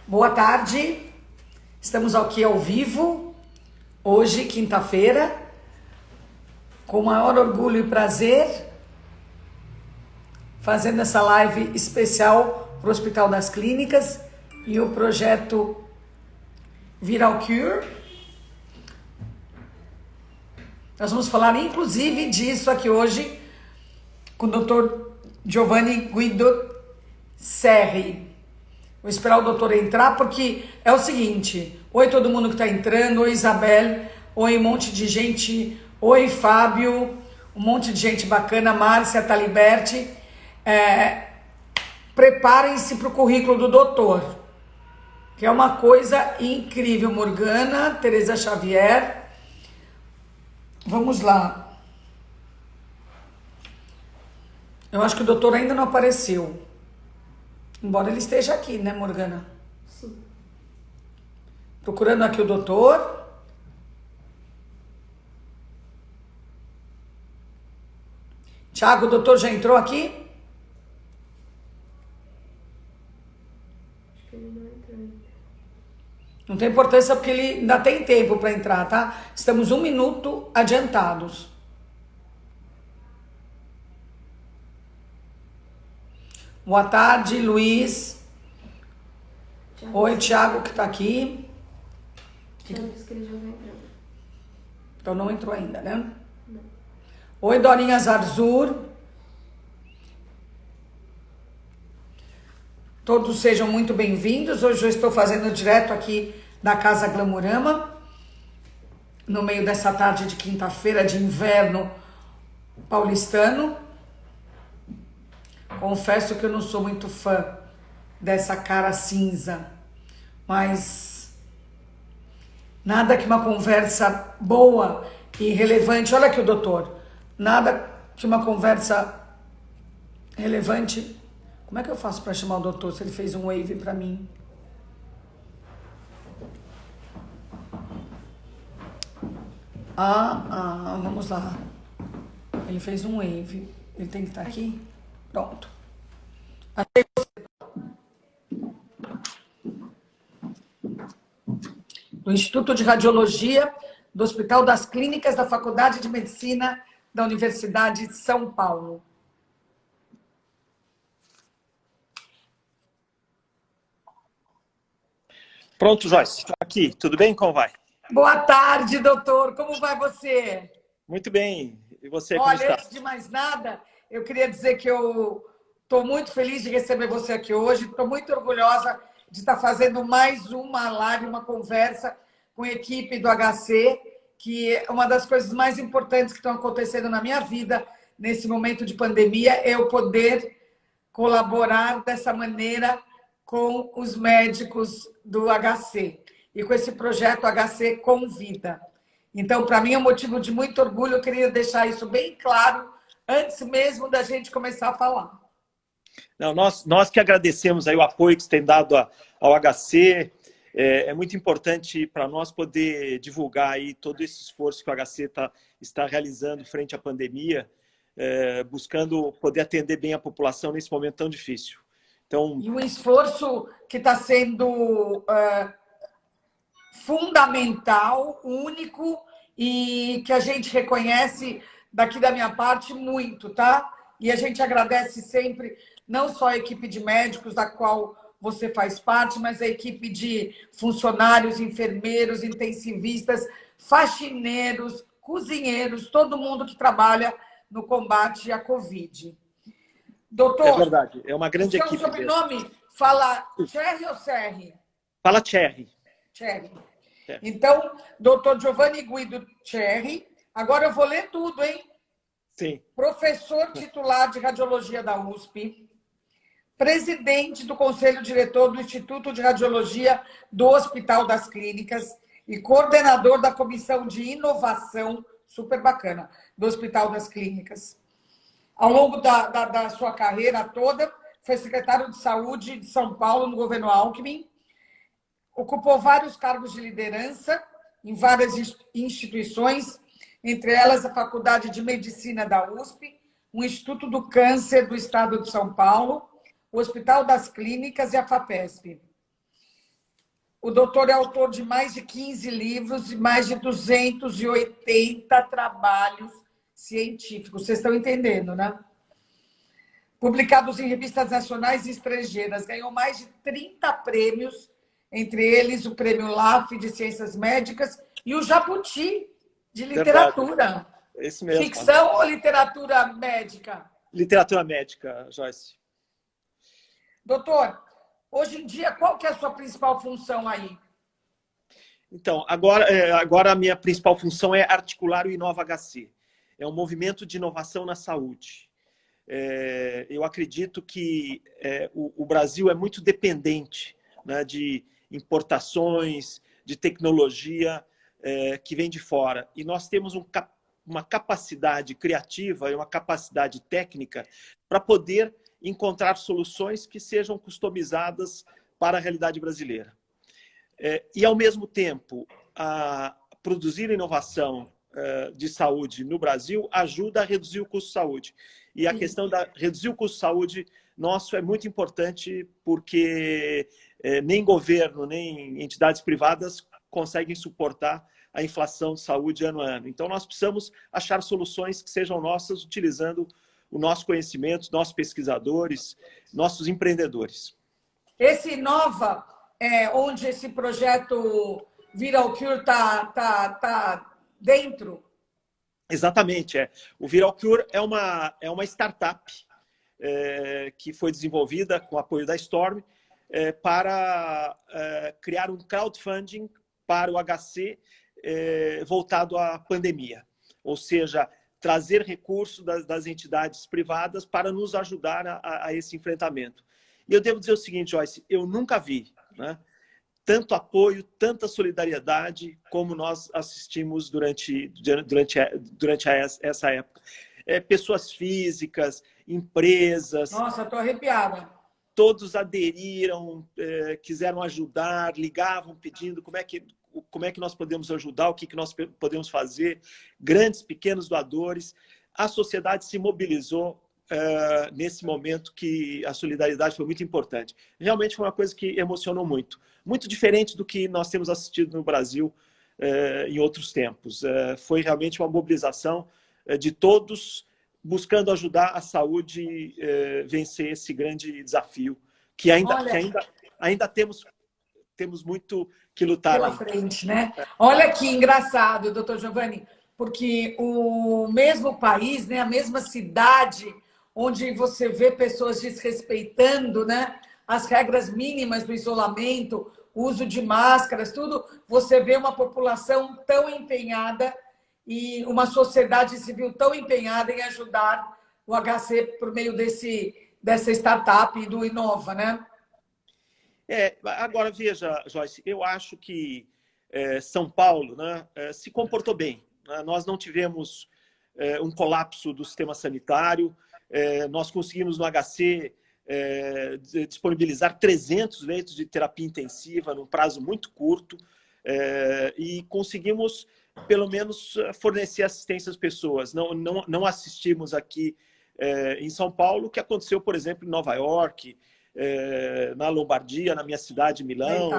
Boa tarde, estamos aqui ao vivo, hoje, quinta-feira, com o maior orgulho e prazer, fazendo essa live especial para o Hospital das Clínicas e o projeto Viral Cure. Nós vamos falar, inclusive, disso aqui hoje com o Dr. Giovanni Guido Cerri. Vou esperar o doutor entrar, porque é o seguinte: oi todo mundo que está entrando, oi Isabel, oi um monte de gente, oi Fábio, um monte de gente bacana, Márcia, Taliberti. Preparem-se para o currículo do doutor, que é uma coisa incrível. Morgana, Tereza Xavier, vamos lá. Eu acho que o doutor ainda não apareceu. Embora ele esteja aqui, né, Morgana? Sim. Procurando aqui o doutor. Tiago, o doutor já entrou aqui? Acho que ele não entrou ainda. Não tem importância, porque ele ainda tem tempo para entrar, tá? Estamos 1 minuto adiantados. Boa tarde, Luiz. Oi, Tiago, que está aqui. Tiago disse que ele já vai entrar. Então não entrou ainda, né? Não. Oi, Dorinha Zarzur. Todos sejam muito bem-vindos. Hoje eu estou fazendo direto aqui da Casa Glamorama, no meio dessa tarde de quinta-feira de inverno paulistano. Confesso que eu não sou muito fã dessa cara cinza, mas nada que uma conversa boa e relevante. Olha aqui o doutor. Nada que uma conversa relevante. Como é que eu faço para chamar o doutor se ele fez um wave para mim? Vamos lá. Ele fez um wave. Ele tem que estar aqui? Pronto. Achei você. Do Instituto de Radiologia do Hospital das Clínicas da Faculdade de Medicina da Universidade de São Paulo. Pronto, Joyce. Estou aqui. Tudo bem? Como vai? Boa tarde, doutor. Como vai você? Muito bem. E você, Olha, como está? antes de mais nada, eu queria dizer que eu estou muito feliz de receber você aqui hoje. Estou muito orgulhosa de estar fazendo mais uma live, uma conversa com a equipe do HC, que é uma das coisas mais importantes que estão acontecendo na minha vida nesse momento de pandemia, é eu poder colaborar dessa maneira com os médicos do HC e com esse projeto HC Convida. Então, para mim é um motivo de muito orgulho. Eu queria deixar isso bem claro antes mesmo da gente começar a falar. Não, nós que agradecemos aí o apoio que você tem dado ao HC. É muito importante para nós poder divulgar aí todo esse esforço que o HC está realizando frente à pandemia, buscando poder atender bem a população nesse momento tão difícil. Então, e um esforço que está sendo fundamental, único, e que a gente reconhece daqui da minha parte muito, tá? E a gente agradece sempre, não só a equipe de médicos da qual você faz parte, mas a equipe de funcionários, enfermeiros, intensivistas, faxineiros, cozinheiros, todo mundo que trabalha no combate à Covid. Doutor, é verdade, é uma grande o seu equipe. sobrenome fala Cerri ou Cerri? Fala Cerri. Cerri. Então, doutor Giovanni Guido Cerri, agora eu vou ler tudo, hein? Sim. Professor titular de Radiologia da USP, presidente do Conselho Diretor do Instituto de Radiologia do Hospital das Clínicas e coordenador da Comissão de Inovação, super bacana, do Hospital das Clínicas. Ao longo da sua carreira toda, foi secretário de Saúde de São Paulo no governo Alckmin, ocupou vários cargos de liderança em várias instituições, entre elas a Faculdade de Medicina da USP, o Instituto do Câncer do Estado de São Paulo, o Hospital das Clínicas e a FAPESP. O doutor é autor de mais de 15 livros e mais de 280 trabalhos científicos. Vocês estão entendendo, né? Publicados em revistas nacionais e estrangeiras. Ganhou mais de 30 prêmios, entre eles o Prêmio LAF de Ciências Médicas e o Jabuti de Literatura. Esse mesmo. Ficção ou literatura médica? Literatura médica, Joyce. Doutor, hoje em dia, qual que é a sua principal função aí? Então, agora a minha principal função é articular o Inova HC. É um movimento de inovação na saúde. Eu acredito que o Brasil é muito dependente, né, de importações, de tecnologia que vem de fora. E nós temos uma capacidade criativa e uma capacidade técnica para poder encontrar soluções que sejam customizadas para a realidade brasileira. E, ao mesmo tempo, produzir inovação de saúde no Brasil ajuda a reduzir o custo de saúde. E a questão de reduzir o custo de saúde nosso é muito importante porque nem governo, nem entidades privadas conseguem suportar a inflação de saúde ano a ano. Então, nós precisamos achar soluções que sejam nossas, utilizando o nosso conhecimento, nossos pesquisadores, nossos empreendedores. Esse Inova, onde esse projeto ViralCure tá dentro? Exatamente. O ViralCure é uma startup que foi desenvolvida com o apoio da Storm para criar um crowdfunding para o HC voltado à pandemia. Ou seja, trazer recursos das entidades privadas para nos ajudar a esse enfrentamento. E eu devo dizer o seguinte, Joyce, eu nunca vi, né, tanto apoio, tanta solidariedade como nós assistimos durante essa época. Pessoas físicas, empresas... Nossa, estou arrepiada. Todos aderiram, quiseram ajudar, ligavam pedindo como é que nós podemos ajudar, o que nós podemos fazer, grandes, pequenos doadores. A sociedade se mobilizou nesse momento que a solidariedade foi muito importante. Realmente foi uma coisa que emocionou muito. Muito diferente do que nós temos assistido no Brasil em outros tempos. Foi realmente uma mobilização de todos buscando ajudar a saúde vencer esse grande desafio que ainda temos muito que lutar pela frente, né? Olha que engraçado, doutor Giovanni, porque o mesmo país, né, a mesma cidade onde você vê pessoas desrespeitando, né, as regras mínimas do isolamento, uso de máscaras, tudo, você vê uma população tão empenhada e uma sociedade civil tão empenhada em ajudar o HC por meio dessa startup do Inova, né? Agora, veja, Joyce, eu acho que São Paulo, né, se comportou bem. Né? Nós não tivemos um colapso do sistema sanitário, nós conseguimos no HC disponibilizar 300 leitos de terapia intensiva num prazo muito curto e conseguimos, pelo menos, fornecer assistência às pessoas. Não assistimos aqui em São Paulo o que aconteceu, por exemplo, em Nova York, na Lombardia, na minha cidade, Milão,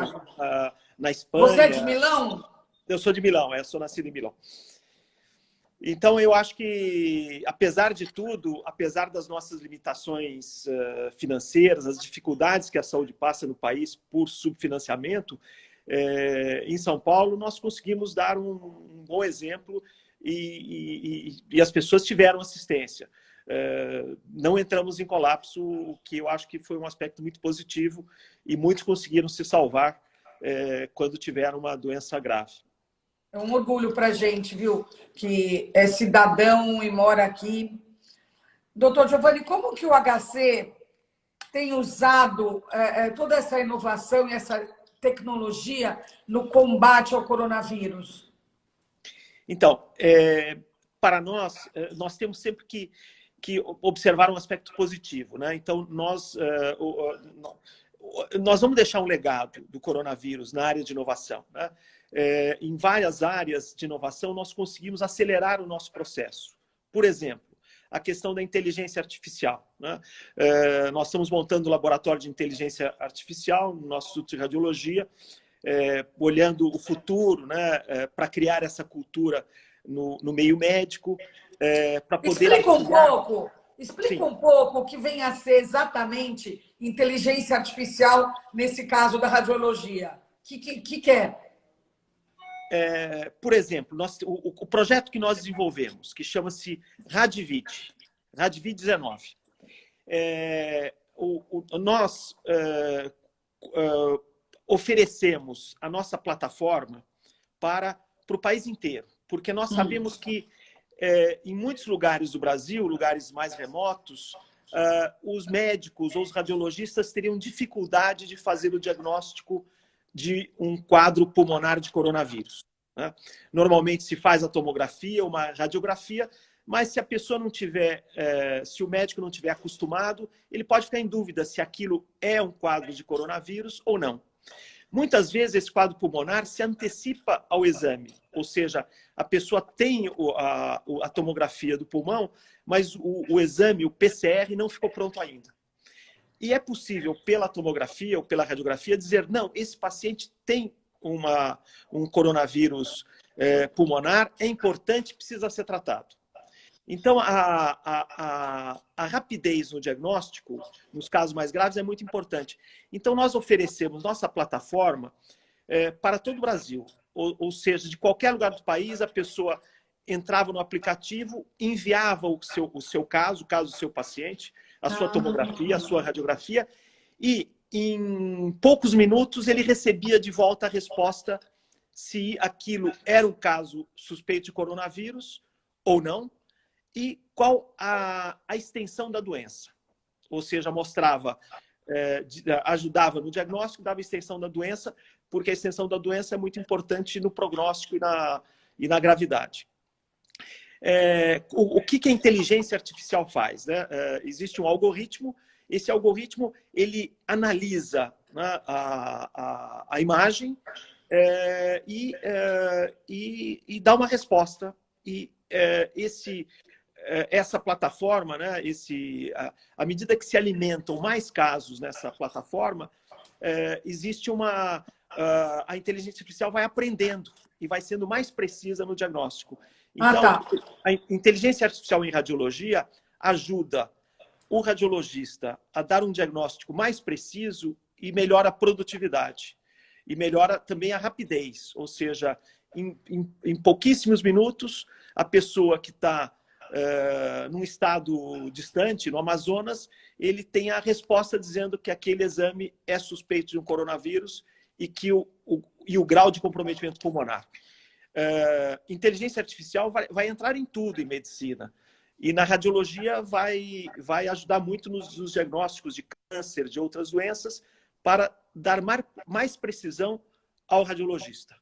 na Espanha. Você é de Milão? Eu sou de Milão, sou nascido em Milão. Então, eu acho que, apesar de tudo, apesar das nossas limitações financeiras, as dificuldades que a saúde passa no país por subfinanciamento, em São Paulo, nós conseguimos dar um bom exemplo e as pessoas tiveram assistência. Não entramos em colapso, o que eu acho que foi um aspecto muito positivo e muitos conseguiram se salvar quando tiveram uma doença grave. É um orgulho para a gente, viu? Que é cidadão e mora aqui. Doutor Giovanni, como que o HC tem usado toda essa inovação e essa tecnologia no combate ao coronavírus? Então, para nós temos sempre que observar um aspecto positivo, né? Então, nós vamos deixar um legado do coronavírus na área de inovação, né? Em várias áreas de inovação, nós conseguimos acelerar o nosso processo. Por exemplo, a questão da inteligência artificial, né? Nós estamos montando um laboratório de inteligência artificial no nosso Instituto de Radiologia, olhando o futuro, né, para criar essa cultura no meio médico, para poder Explica um pouco o que vem a ser exatamente inteligência artificial nesse caso da radiologia. O que é? Por exemplo, o projeto que nós desenvolvemos, que chama-se Radvid 19, nós oferecemos a nossa plataforma para o país inteiro, porque nós sabemos que em muitos lugares do Brasil, lugares mais remotos, os médicos ou os radiologistas teriam dificuldade de fazer o diagnóstico de um quadro pulmonar de coronavírus, né? Normalmente se faz a tomografia, uma radiografia, mas se a pessoa não tiver, se o médico não tiver acostumado, ele pode ficar em dúvida se aquilo é um quadro de coronavírus ou não. Muitas vezes esse quadro pulmonar se antecipa ao exame, ou seja, a pessoa tem a tomografia do pulmão, mas o exame, o PCR, não ficou pronto ainda. E é possível, pela tomografia ou pela radiografia, dizer, não, esse paciente tem um coronavírus pulmonar, é importante, precisa ser tratado. Então, a rapidez no diagnóstico, nos casos mais graves, é muito importante. Então, nós oferecemos nossa plataforma para todo o Brasil. Ou seja, de qualquer lugar do país, a pessoa entrava no aplicativo, enviava o seu caso, o caso do seu paciente, a sua tomografia, a sua radiografia, e em poucos minutos ele recebia de volta a resposta se aquilo era um caso suspeito de coronavírus ou não, e qual a extensão da doença. Ou seja, mostrava, ajudava no diagnóstico, dava extensão da doença, porque a extensão da doença é muito importante no prognóstico e na gravidade. O que a inteligência artificial faz, né? Existe um algoritmo, esse algoritmo ele analisa, né, a imagem e dá uma resposta. E essa plataforma, né, à medida que se alimentam mais casos nessa plataforma, existe a inteligência artificial vai aprendendo e vai sendo mais precisa no diagnóstico. Então, a inteligência artificial em radiologia ajuda o radiologista a dar um diagnóstico mais preciso e melhora a produtividade. E melhora também a rapidez, ou seja, em pouquíssimos minutos, a pessoa que está num estado distante, no Amazonas, ele tem a resposta dizendo que aquele exame é suspeito de um coronavírus e que o grau de comprometimento pulmonar. Inteligência artificial vai entrar em tudo em medicina. E na radiologia vai ajudar muito nos diagnósticos de câncer, de outras doenças, para dar mais precisão ao radiologista.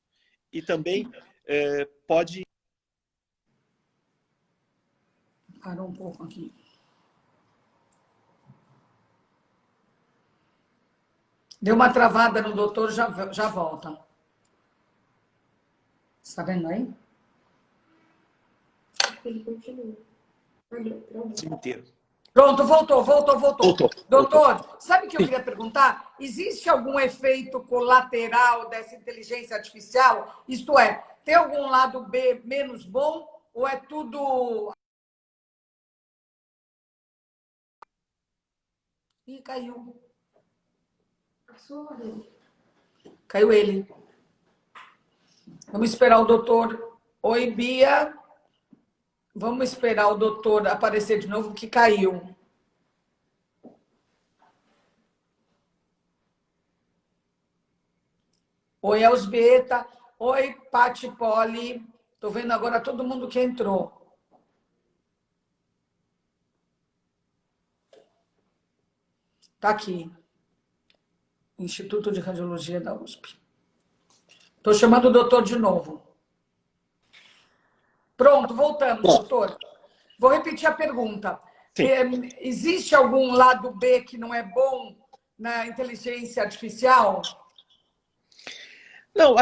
E também pode... Parou um pouco aqui. Deu uma travada no doutor, já volta. Está vendo aí? Ele continua. inteiro. Pronto, voltou. Doutor, Voltou. sabe o que eu queria perguntar? Existe algum efeito colateral dessa inteligência artificial? Isto é, tem algum lado B menos bom ou é tudo... Ih, caiu. Caiu ele. Vamos esperar o doutor. Oi, Bia. Vamos esperar o doutor aparecer de novo, que caiu. Oi, Elsbeta. Oi, Pati Poli. Estou vendo agora todo mundo que entrou. Está aqui. Instituto de Radiologia da USP. Estou chamando o doutor de novo. Pronto, voltamos, doutor. Vou repetir a pergunta. Existe algum lado B que não é bom na inteligência artificial? Não,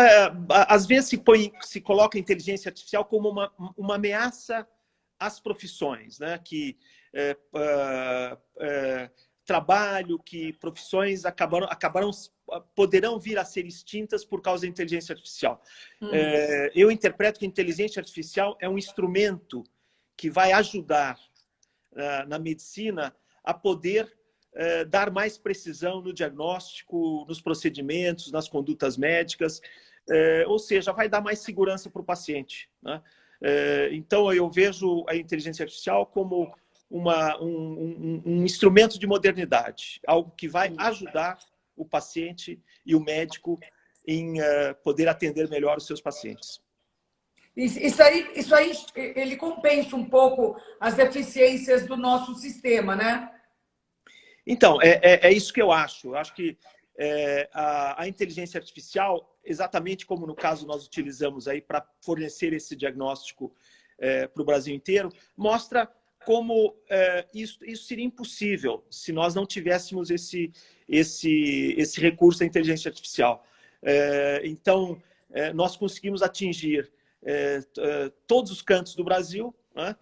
às vezes se coloca a inteligência artificial como uma ameaça as profissões, né? Que trabalho, que profissões poderão vir a ser extintas por causa da inteligência artificial. Eu interpreto que a inteligência artificial é um instrumento que vai ajudar na medicina a poder dar mais precisão no diagnóstico, nos procedimentos, nas condutas médicas, ou seja, vai dar mais segurança para o paciente, né? Então, eu vejo a inteligência artificial como um instrumento de modernidade, algo que vai ajudar o paciente e o médico em poder atender melhor os seus pacientes. Isso aí, ele compensa um pouco as deficiências do nosso sistema, né? Então, é isso que eu acho. Eu acho que a inteligência artificial, exatamente como no caso nós utilizamos aí para fornecer esse diagnóstico para o Brasil inteiro, mostra como isso seria impossível se nós não tivéssemos esse recurso da inteligência artificial. Então, nós conseguimos atingir todos os cantos do Brasil, né?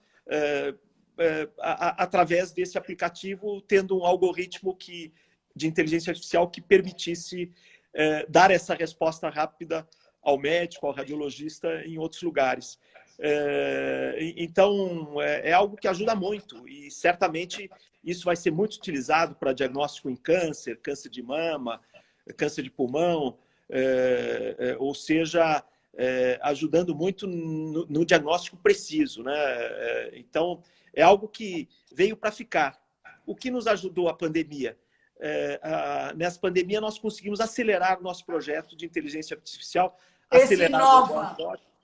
Através desse aplicativo, tendo um algoritmo de inteligência artificial que permitisse dar essa resposta rápida ao médico, ao radiologista em outros lugares. Então, é algo que ajuda muito e certamente isso vai ser muito utilizado para diagnóstico em câncer, câncer de mama, câncer de pulmão, ou seja, ajudando muito no diagnóstico preciso, né? Então, é algo que veio para ficar. O que nos ajudou a pandemia? Nessa pandemia, nós conseguimos acelerar o nosso projeto de inteligência artificial. Esse Inova.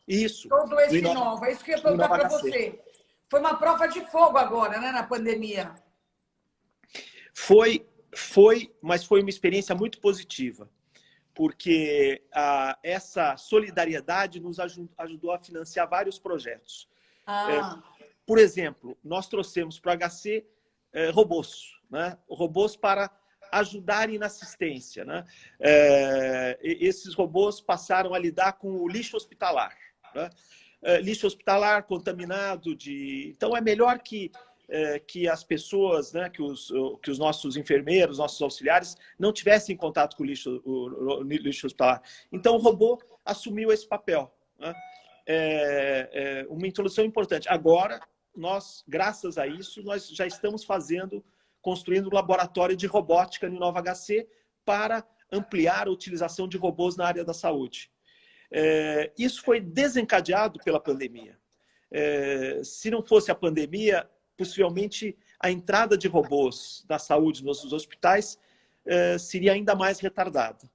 Isso. Todo esse Inova. É isso que eu ia perguntar para você. Foi uma prova de fogo agora, né, na pandemia. Foi, mas foi uma experiência muito positiva, porque essa solidariedade nos ajudou a financiar vários projetos. Por exemplo, nós trouxemos para o HC robôs, né? Robôs para ajudarem na assistência, né? Esses robôs passaram a lidar com o lixo hospitalar, né? Lixo hospitalar contaminado Então, é melhor que as pessoas, né, que os nossos enfermeiros, nossos auxiliares, não tivessem contato com o lixo hospitalar. Então, o robô assumiu esse papel, né? Uma introdução importante. Agora, nós, graças a isso, nós já estamos construindo um laboratório de robótica no Inova HC para ampliar a utilização de robôs na área da saúde. Isso foi desencadeado pela pandemia. Se não fosse a pandemia, possivelmente a entrada de robôs na saúde nos hospitais seria ainda mais retardada.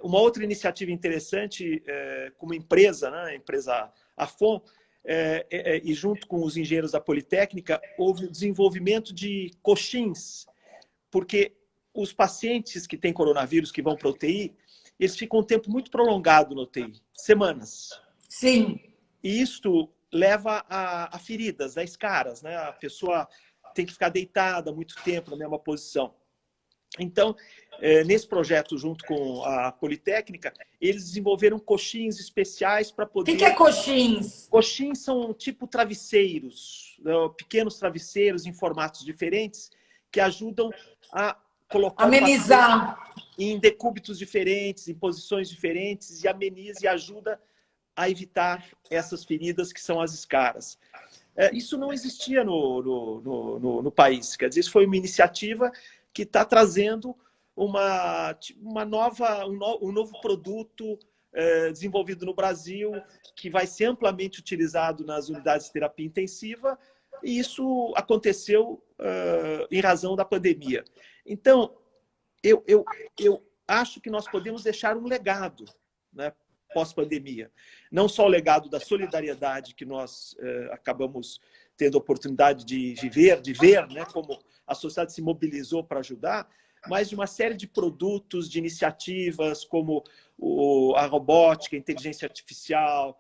Uma outra iniciativa interessante, como empresa, né, a empresa Afon, e junto com os engenheiros da Politécnica, houve o desenvolvimento de coxins, porque os pacientes que têm coronavírus, que vão para a UTI, eles ficam um tempo muito prolongado na UTI, semanas. Sim. E isto leva a feridas, a escaras, né? A pessoa tem que ficar deitada muito tempo na mesma posição. Então, nesse projeto, junto com a Politécnica, eles desenvolveram coxins especiais para poder... O que é coxins? Coxins são tipo travesseiros, pequenos travesseiros em formatos diferentes que ajudam a colocar amenizar em decúbitos diferentes, em posições diferentes, e ameniza e ajuda a evitar essas feridas que são as escaras. Isso não existia no país. Quer dizer, isso foi uma iniciativa que está trazendo um novo produto desenvolvido no Brasil, que vai ser amplamente utilizado nas unidades de terapia intensiva, e isso aconteceu em razão da pandemia. Então, eu acho que nós podemos deixar um legado, né, pós-pandemia. Não só o legado da solidariedade que nós acabamos tendo a oportunidade de ver, né, como a sociedade se mobilizou para ajudar, mas de uma série de produtos, de iniciativas, como a robótica, a inteligência artificial,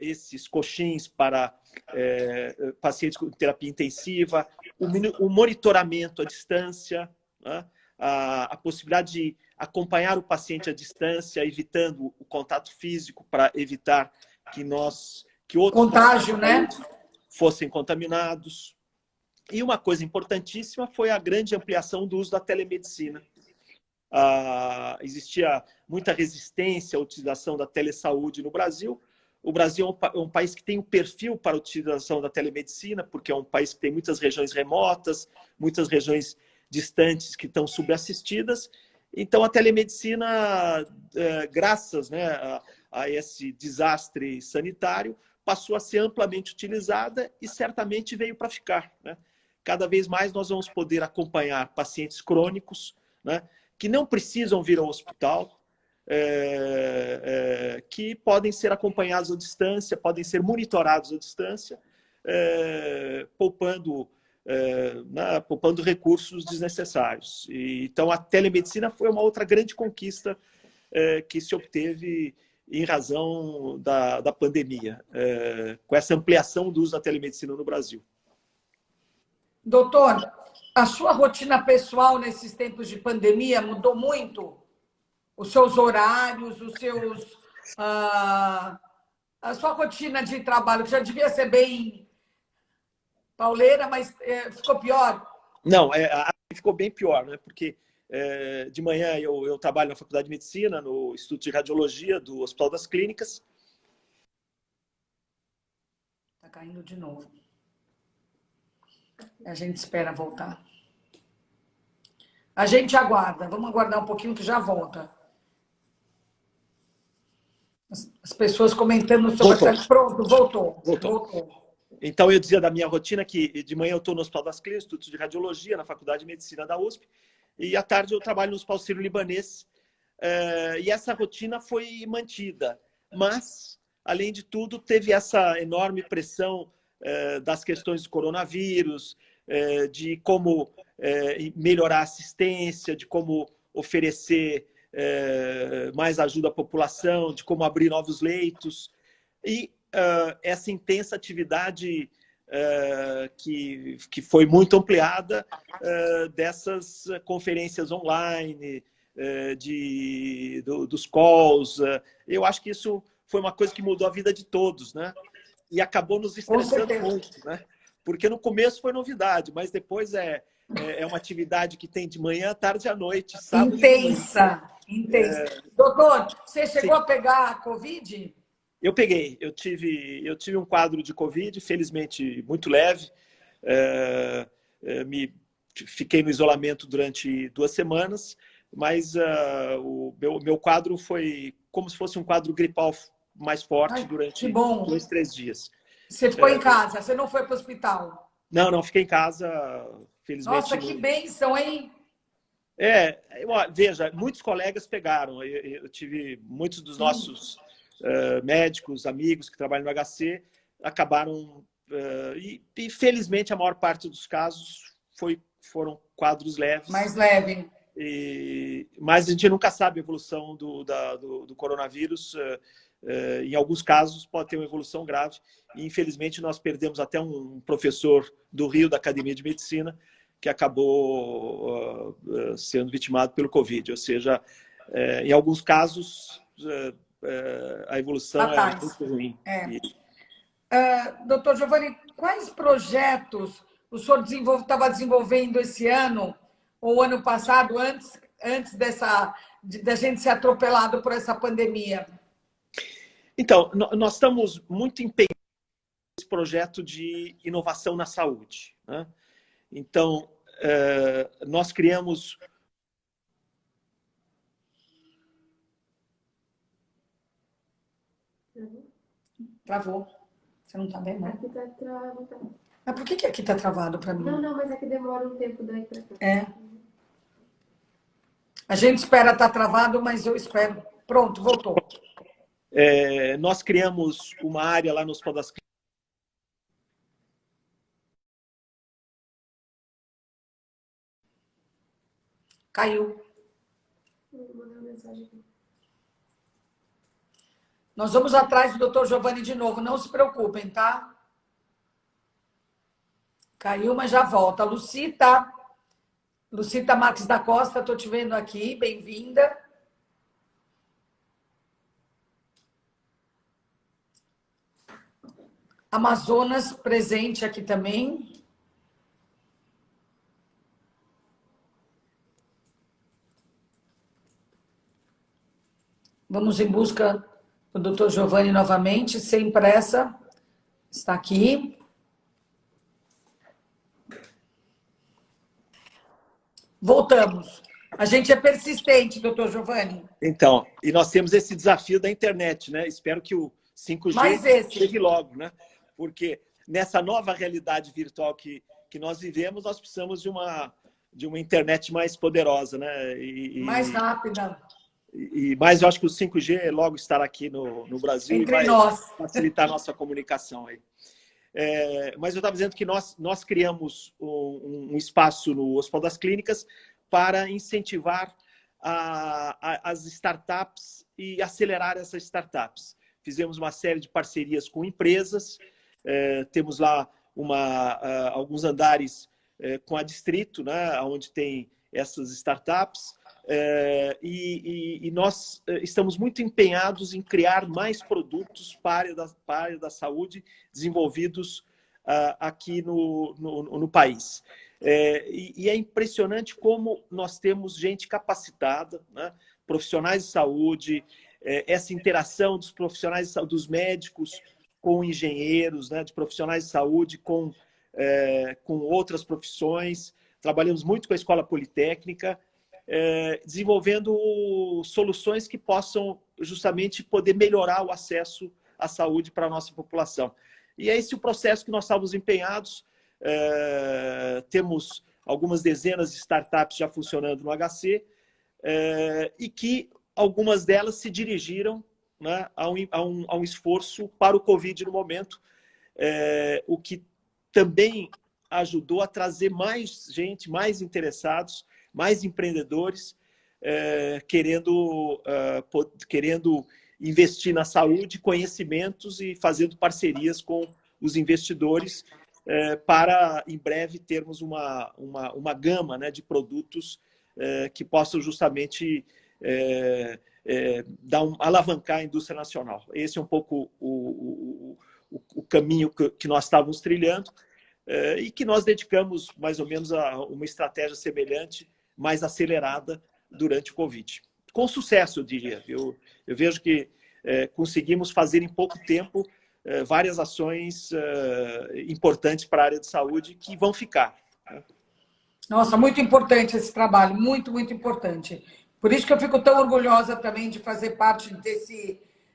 esses coxins para pacientes com terapia intensiva, o monitoramento à distância, né? A possibilidade de acompanhar o paciente à distância, evitando o contato físico para evitar que que outros contágio, né? fossem contaminados. E uma coisa importantíssima foi a grande ampliação do uso da telemedicina. Existia muita resistência à utilização da telesaúde no Brasil. O Brasil é um país que tem um perfil para a utilização da telemedicina, porque é um país que tem muitas regiões remotas, muitas regiões distantes que estão subassistidas. Então, a telemedicina, graças, né, a esse desastre sanitário, passou a ser amplamente utilizada e certamente veio para ficar, né? Cada vez mais nós vamos poder acompanhar pacientes crônicos, né, que não precisam vir ao hospital, que podem ser acompanhados à distância, podem ser monitorados à distância, poupando recursos desnecessários. Então, a telemedicina foi uma outra grande conquista que se obteve em razão da pandemia, com essa ampliação do uso da telemedicina no Brasil. Doutor, a sua rotina pessoal nesses tempos de pandemia mudou muito? Os seus horários, a sua rotina de trabalho, que já devia ser bem pauleira, mas ficou pior? Não, ficou bem pior, né? Porque de manhã eu trabalho na Faculdade de Medicina, no Instituto de Radiologia do Hospital das Clínicas. Está caindo de novo. A gente espera voltar. A gente aguarda. Vamos aguardar um pouquinho que já volta. As pessoas comentando sobre... Pronto, voltou. Então, eu dizia da minha rotina que de manhã eu estou no Hospital das Clínicas, Instituto de Radiologia, na Faculdade de Medicina da USP, e à tarde eu trabalho no Hospital Sírio-Libanês. E essa rotina foi mantida. Mas, além de tudo, teve essa enorme pressão das questões do coronavírus, de como melhorar a assistência, de como oferecer mais ajuda à população, de como abrir novos leitos. E essa intensa atividade que foi muito ampliada dessas conferências online, dos calls. Eu acho que isso foi uma coisa que mudou a vida de todos, né? E acabou nos estressando muito, né? Porque no começo foi novidade, mas depois é uma atividade que tem de manhã, tarde e à noite, sábado intensa. Doutor, você chegou a pegar a Covid? Eu peguei. Eu tive um quadro de Covid, felizmente muito leve. Fiquei no isolamento durante 2 semanas, mas o meu quadro foi como se fosse um quadro gripal mais forte durante 2, 3 dias. Você ficou em casa? Você não foi para o hospital? Não, fiquei em casa, felizmente. Nossa, que bênção, hein? Veja, muitos colegas pegaram. Eu tive muitos dos nossos médicos, amigos que trabalham no HC, acabaram... E felizmente, a maior parte dos casos foram quadros leves. Mais leve. Mas a gente nunca sabe a evolução do coronavírus. Em alguns casos pode ter uma evolução grave. E, infelizmente, nós perdemos até um professor do Rio, da Academia de Medicina, que acabou sendo vitimado pelo Covid. Ou seja, em alguns casos, a evolução é muito ruim. Doutor Giovanni, quais projetos o senhor estava desenvolvendo esse ano ou ano passado, antes da gente ser atropelado por essa pandemia? Então, nós estamos muito empenhados nesse projeto de inovação na saúde, né? Então, nós criamos... Travou. Você não está vendo, né? Aqui está travado. Mas por que aqui está travado para mim? Não, mas é que demora um tempo daí para cá. A gente espera estar travado, mas eu espero. Pronto, voltou. Nós criamos uma área lá no Hospital das Clínicas. Caiu. Vou mandar uma mensagem aqui. Nós vamos atrás do doutor Giovanni de novo, não se preocupem, tá? Caiu, mas já volta. Lucita Marques da Costa, estou te vendo aqui, bem-vinda. Amazonas presente aqui também. Vamos em busca do Dr. Giovanni novamente, sem pressa. Está aqui. Voltamos. A gente é persistente, doutor Giovanni. Então, e nós temos esse desafio da internet, né? Espero que o 5G chegue logo, né? Porque nessa nova realidade virtual que nós vivemos, nós precisamos de uma internet mais poderosa, né? Mais rápida. Mas eu acho que o 5G logo estará aqui no Brasil Entre e vai nós. facilitar a nossa comunicação aí. Mas eu estava dizendo que nós criamos um espaço no Hospital das Clínicas para incentivar as startups e acelerar essas startups. Fizemos uma série de parcerias com empresas, temos lá alguns andares com a Distrito, né, onde tem essas startups, e nós estamos muito empenhados em criar mais produtos para a área da saúde desenvolvidos aqui no país. E é impressionante como nós temos gente capacitada, né? Profissionais de saúde, essa interação dos profissionais de saúde, dos médicos com engenheiros, né? De profissionais de saúde com outras profissões. Trabalhamos muito com a Escola Politécnica, desenvolvendo soluções que possam justamente poder melhorar o acesso à saúde para a nossa população. E é esse o processo que nós estamos empenhados. Temos algumas dezenas de startups já funcionando no HC, e que algumas delas se dirigiram, né, a um esforço para o Covid no momento, o que também ajudou a trazer mais gente, mais interessados, mais empreendedores, querendo investir na saúde, conhecimentos e fazendo parcerias com os investidores para, em breve, termos uma gama, né, de produtos que possam justamente alavancar a indústria nacional. Esse é um pouco o caminho que nós estávamos trilhando e que nós dedicamos mais ou menos a uma estratégia semelhante, mais acelerada durante o Covid. Com sucesso, eu diria. Eu vejo que conseguimos fazer em pouco tempo várias ações importantes para a área de saúde que vão ficar. Nossa, muito importante esse trabalho, muito, muito importante. Por isso que eu fico tão orgulhosa também de fazer parte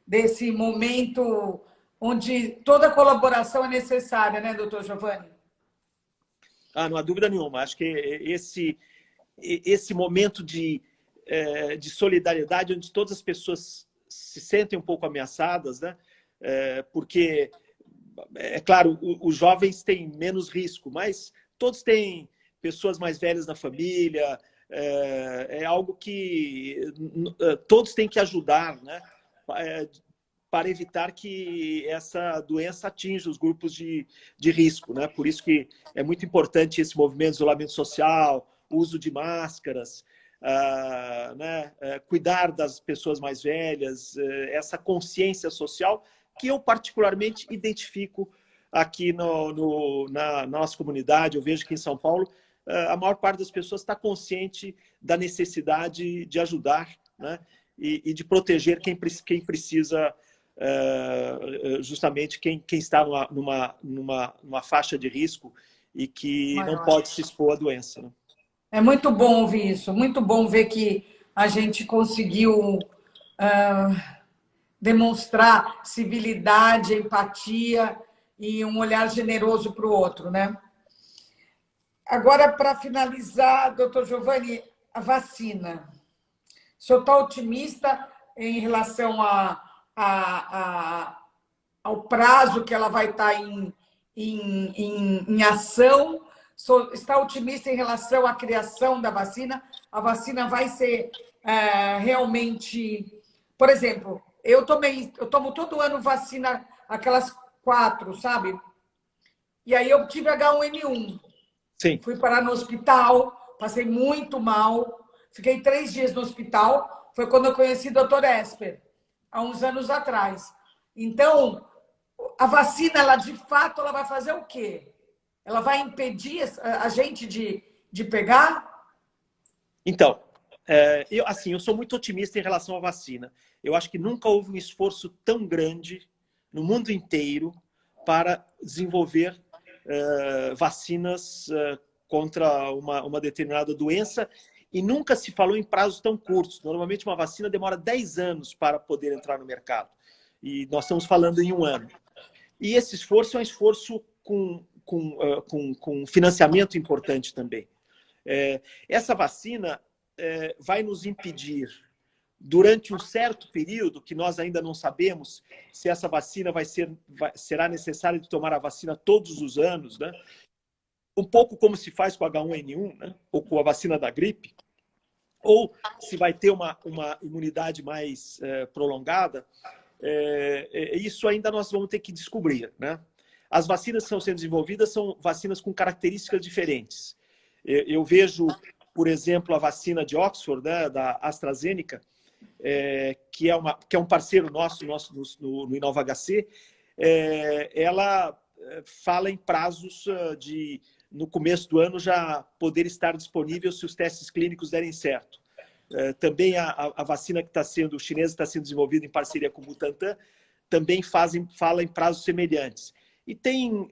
desse momento onde toda colaboração é necessária, né, doutor Giovanni? Não há dúvida nenhuma. Acho que esse momento de solidariedade, onde todas as pessoas se sentem um pouco ameaçadas, né? Porque, é claro, os jovens têm menos risco, mas todos têm pessoas mais velhas na família, é algo que todos têm que ajudar, né? Para evitar que essa doença atinja os grupos de risco, né? Por isso que é muito importante esse movimento de isolamento social, uso de máscaras, né? Cuidar das pessoas mais velhas, essa consciência social que eu particularmente identifico aqui na nossa comunidade. Eu vejo que em São Paulo a maior parte das pessoas está consciente da necessidade de ajudar, né? E de proteger quem precisa, justamente quem está numa faixa de risco e que não pode se expor à doença, né? É muito bom ouvir isso, muito bom ver que a gente conseguiu demonstrar civilidade, empatia e um olhar generoso para o outro, né? Agora, para finalizar, doutor Giovanni, a vacina. O senhor está otimista em relação ao prazo que ela vai estar em ação? Está otimista em relação à criação da vacina? A vacina vai ser realmente... Por exemplo, eu tomo todo ano vacina, aquelas 4, sabe? E aí eu tive H1N1. Sim. Fui parar no hospital, passei muito mal, fiquei 3 dias no hospital. Foi quando eu conheci o Dr. Esper, há uns anos atrás. Então, a vacina, ela de fato, ela vai fazer o quê? Ela vai impedir a gente de pegar? Então, eu sou muito otimista em relação à vacina. Eu acho que nunca houve um esforço tão grande no mundo inteiro para desenvolver vacinas contra uma determinada doença, e nunca se falou em prazos tão curtos. Normalmente uma vacina demora 10 anos para poder entrar no mercado. E nós estamos falando em 1 ano. E esse esforço é um esforço com financiamento importante também. Essa vacina vai nos impedir, durante um certo período, que nós ainda não sabemos se essa vacina será necessário de tomar a vacina todos os anos, né? Um pouco como se faz com o H1N1, né? Ou com a vacina da gripe, ou se vai ter uma imunidade mais prolongada, isso ainda nós vamos ter que descobrir, né? As vacinas que estão sendo desenvolvidas são vacinas com características diferentes. Eu vejo, por exemplo, a vacina de Oxford, né, da AstraZeneca, que é um parceiro nosso no Inova HC, ela fala em prazos no começo do ano já poder estar disponível se os testes clínicos derem certo. Também a vacina que chinesa está sendo desenvolvida em parceria com o Butantan, também fala em prazos semelhantes. E tem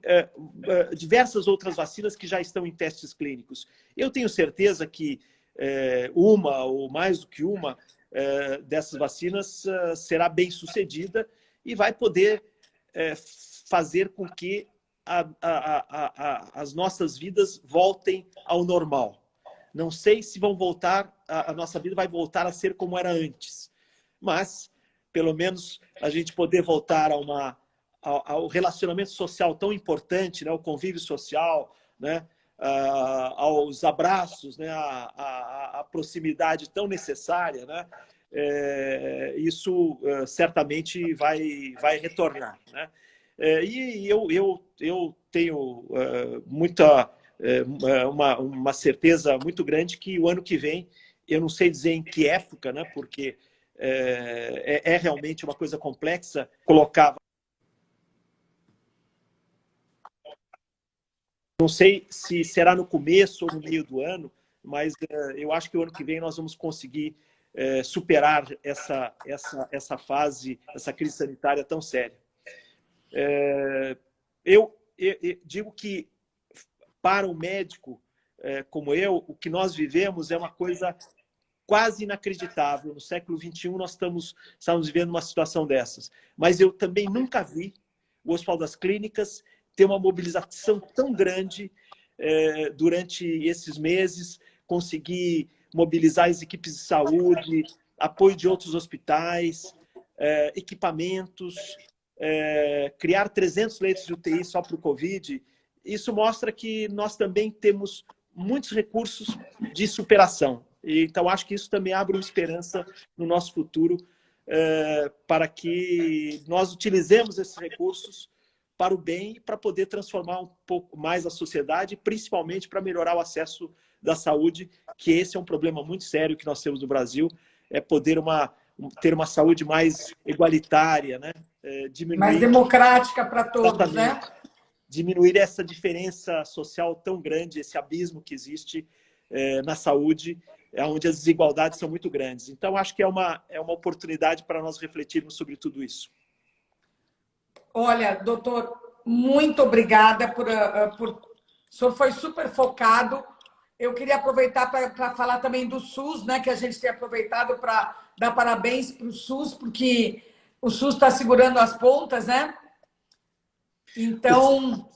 diversas outras vacinas que já estão em testes clínicos. Eu tenho certeza que uma ou mais do que uma dessas vacinas será bem sucedida e vai poder fazer com que as nossas vidas voltem ao normal. Não sei se a nossa vida vai voltar a ser como era antes, mas pelo menos a gente poder voltar ao relacionamento social tão importante, né, ao convívio social, né, aos abraços, né, à proximidade tão necessária, né, isso certamente vai retornar, né? E eu tenho uma certeza muito grande que o ano que vem, eu não sei dizer em que época, né, porque realmente uma coisa complexa, não sei se será no começo ou no meio do ano, mas eu acho que o ano que vem nós vamos conseguir superar essa fase, essa crise sanitária tão séria. Eu digo que, para um médico como eu, o que nós vivemos é uma coisa quase inacreditável. No século XXI, nós estamos vivendo uma situação dessas. Mas eu também nunca vi o Hospital das Clínicas ter uma mobilização tão grande durante esses meses, conseguir mobilizar as equipes de saúde, apoio de outros hospitais, equipamentos, criar 300 leitos de UTI só para o Covid. Isso mostra que nós também temos muitos recursos de superação. Então, acho que isso também abre uma esperança no nosso futuro para que nós utilizemos esses recursos para o bem e para poder transformar um pouco mais a sociedade, principalmente para melhorar o acesso da saúde, que esse é um problema muito sério que nós temos no Brasil, é poder ter uma saúde mais igualitária, né? Mais democrática para todos, né? Diminuir essa diferença social tão grande, esse abismo que existe na saúde, onde as desigualdades são muito grandes. Então, acho que é uma oportunidade para nós refletirmos sobre tudo isso. Olha, doutor, muito obrigada o senhor foi super focado. Eu queria aproveitar para falar também do SUS, né? Que a gente tem aproveitado para dar parabéns para o SUS, porque o SUS está segurando as pontas, né? Então...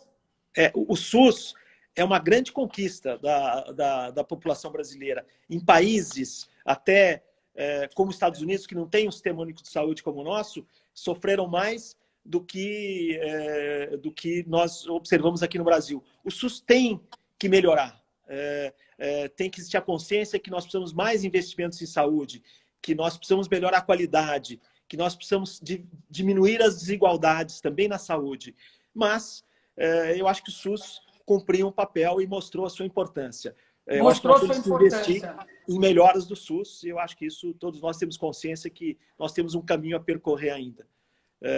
O SUS é uma grande conquista da população brasileira. Em países, até como os Estados Unidos, que não tem um sistema único de saúde como o nosso, sofreram mais do que nós observamos aqui no Brasil. O SUS tem que melhorar. Tem que existir a consciência que nós precisamos mais investimentos em saúde, que nós precisamos melhorar a qualidade, que nós precisamos diminuir as desigualdades também na saúde. Mas eu acho que o SUS cumpriu um papel e mostrou a sua importância. Eu acho que nós temos que investir em melhoras do SUS, e eu acho que isso todos nós temos consciência que nós temos um caminho a percorrer ainda.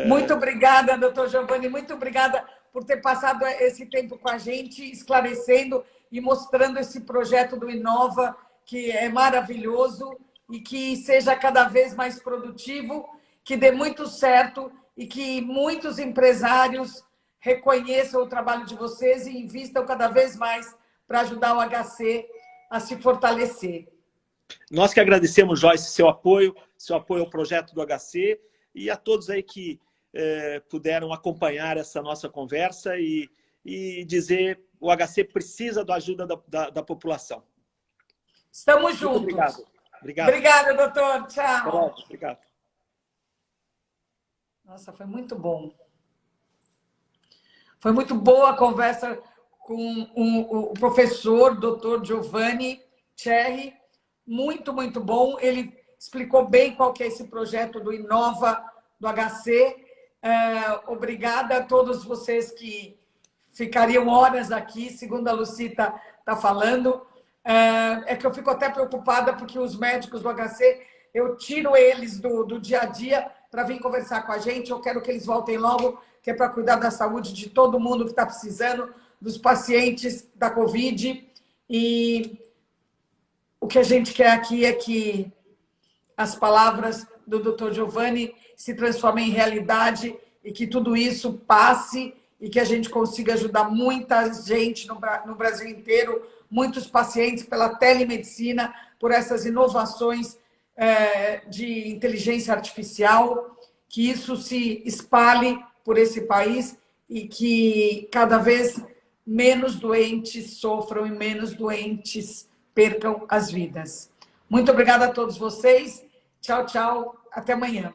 Muito obrigada, doutor Giovanni, muito obrigada por ter passado esse tempo com a gente, esclarecendo e mostrando esse projeto do Inova, que é maravilhoso e que seja cada vez mais produtivo, que dê muito certo e que muitos empresários reconheçam o trabalho de vocês e invistam cada vez mais para ajudar o HC a se fortalecer. Nós que agradecemos, Joyce, seu apoio ao projeto do HC e a todos aí que puderam acompanhar essa nossa conversa e dizer o HC precisa da ajuda da população. Estamos juntos. Obrigado. Obrigada, doutor. Tchau. Obrigado. Nossa, foi muito bom. Foi muito boa a conversa com o professor, doutor Giovanni Cherry. Muito, muito bom. Ele explicou bem qual que é esse projeto do Inova, do HC. Obrigada a todos vocês que ficariam horas aqui, segundo a Lucita está falando. É que eu fico até preocupada porque os médicos do HC, eu tiro eles do dia a dia para vir conversar com a gente. Eu quero que eles voltem logo, que é para cuidar da saúde de todo mundo que está precisando, dos pacientes da Covid. E o que a gente quer aqui é que as palavras do Dr. Giovanni se transformem em realidade e que tudo isso passe e que a gente consiga ajudar muita gente no Brasil inteiro, muitos pacientes pela telemedicina, por essas inovações de inteligência artificial, que isso se espalhe por esse país e que cada vez menos doentes sofram e menos doentes percam as vidas. Muito obrigada a todos vocês. Tchau, tchau. Até amanhã.